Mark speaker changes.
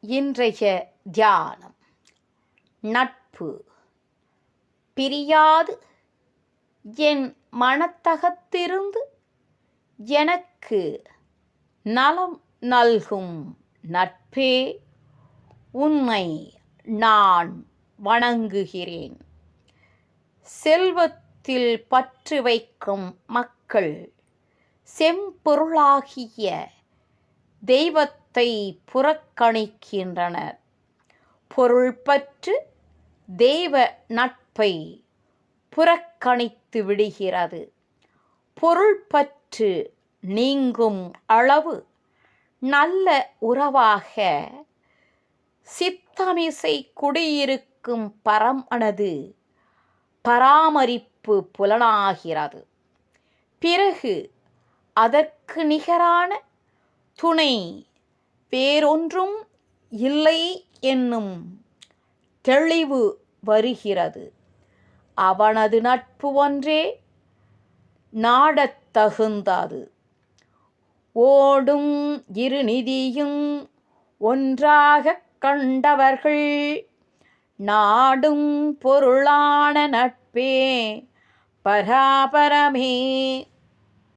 Speaker 1: இன்றைய தியானம் நட்பு. பிரியாது என் மனத்தகத்திருந்து எனக்கு நலம் நல்கும் நட்பே, உன்னை நான் வணங்குகிறேன். செல்வத்தில் பற்று வைக்கும் மக்கள் செம்பொருளாகிய தெய்வத்தை புறக்கணிக்கின்றனர். பொருள் பற்று தெய்வ நட்பை புறக்கணித்து விடுகிறது. பொருள் பற்று நீங்கும் அளவு நல்ல உறவாக சித்தமிசை குடியிருக்கும் பரமனது பராமரிப்பு புலனாகிறது. பிறகு அதற்கு நிகரான துணை வேறொன்றும் இல்லை என்னும் தெளிவு வருகிறது. அவனது நட்பு ஒன்றே நாடத் தகுந்தது. ஓடும் இரு நிதியும் ஒன்றாகக் கண்டவர்கள் நாடும் பொருளான நட்பே பராபரமே.